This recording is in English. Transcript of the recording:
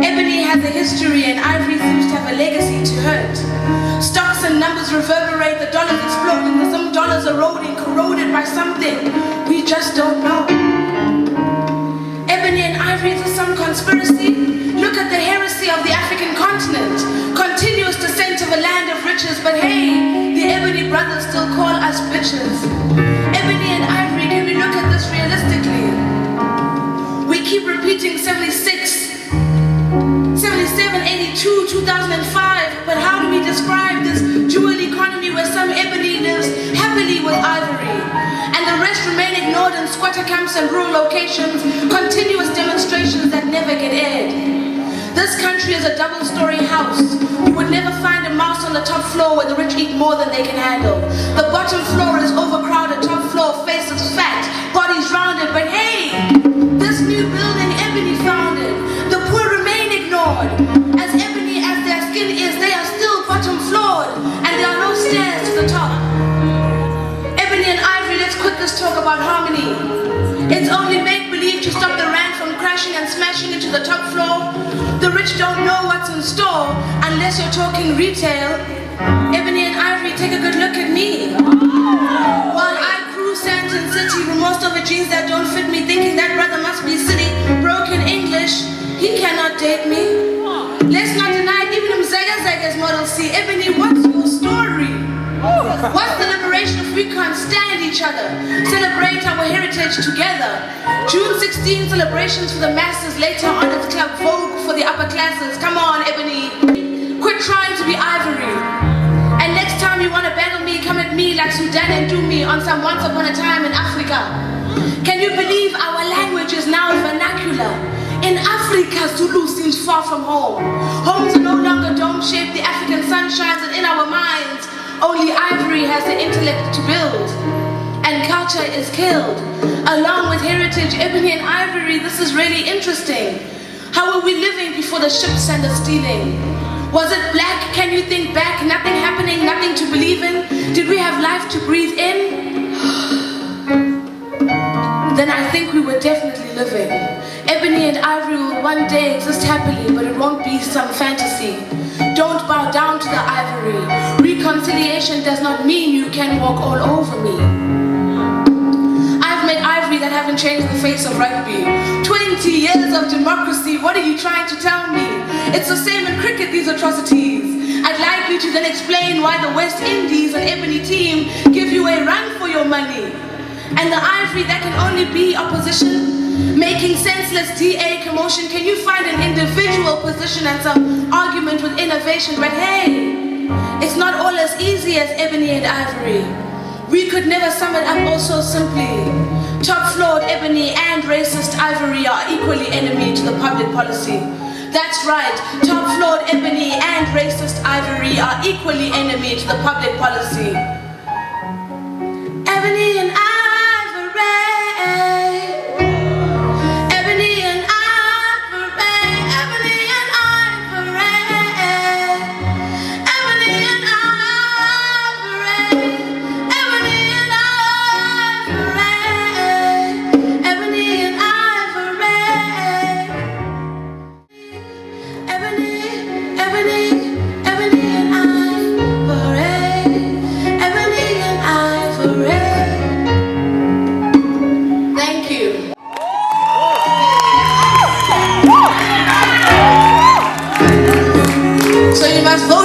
Ebony has a history and Ivory seems to have a legacy to hurt. Stocks and numbers reverberate, the dollar's exploding, the some dollars eroding, corroded by something we just don't know. Ebony and Ivory, is this some conspiracy? Look at the heresy of the African continent, continuous descent of a land of riches, but hey, the Ebony brothers still call us bitches. Ebony and Ivory, can we look at this realistically? We keep repeating 76, 77, 82, 2005, but how do we describe this dual economy where some Ebony lives happily with Ivory and the rest remain ignored in squatter camps and rural locations, continuous demonstrations that never get aired? This country is a double-story house. You would never find a mouse on the top floor where the rich eat more than they can handle. The bottom floor is overcrowded, top floor faces fat, bodies rounded, but hey, this new building Ebony founded, the poor remain ignored. As ebony as their skin is, they are still bottom floored, and there are no stairs to the top. Ebony and Ivory, let's quit this talk about harmony. It's only make-believe to stop the rand from crashing and smashing into the top floor. The rich don't know what's in store unless you're talking retail. Ebony and Ivory, take a good look at me. While I cruise Santon City with most of the jeans that don't fit me, thinking that brother must be city, broken English, he cannot date me. Let's not deny even him Zaga model C. Ebony, what's your story? What's the liberation if we can't stand each other? Celebrate our heritage together. June 16 celebrations for the masses, later on it's Club Vogue for the upper classes. Come on, Ebony. Quit trying to be Ivory. And next time you want to battle me, come at me like Sudan and do me on some once upon a time in Africa. Can you believe our language is now vernacular? In Africa, Zulu seems far from home. Homes are no longer dome-shaped, the African sun shines, and in our minds, only Ivory has the intellect to build. And culture is killed. Along with heritage, Ebony and Ivory, this is really interesting. How were we living before the ships and the stealing? Was it black? Can you think back? Nothing happening, nothing to believe in? Did we have life to breathe in? Then I think we were definitely living. Ebony and Ivory will one day exist happily, but it won't be some fantasy. Don't bow down to the ivory. Reconciliation does not mean you can walk all over me. I've met Ivory that haven't changed the face of rugby. 20 years of democracy, what are you trying to tell me? It's the same in cricket, these atrocities. I'd like you to then explain why the West Indies and Ebony team give you a run for your money. And the Ivory that can only be opposition, making senseless DA commotion. Can you find an individual position and some argument with innovation? But hey, it's not all as easy as Ebony and Ivory. We could never sum it up all so simply. Top-floored Ebony and racist Ivory are equally enemy to the public policy. That's right, top-floored Ebony and racist Ivory are equally enemy to the public policy. Ebony and Ivory. So you must vote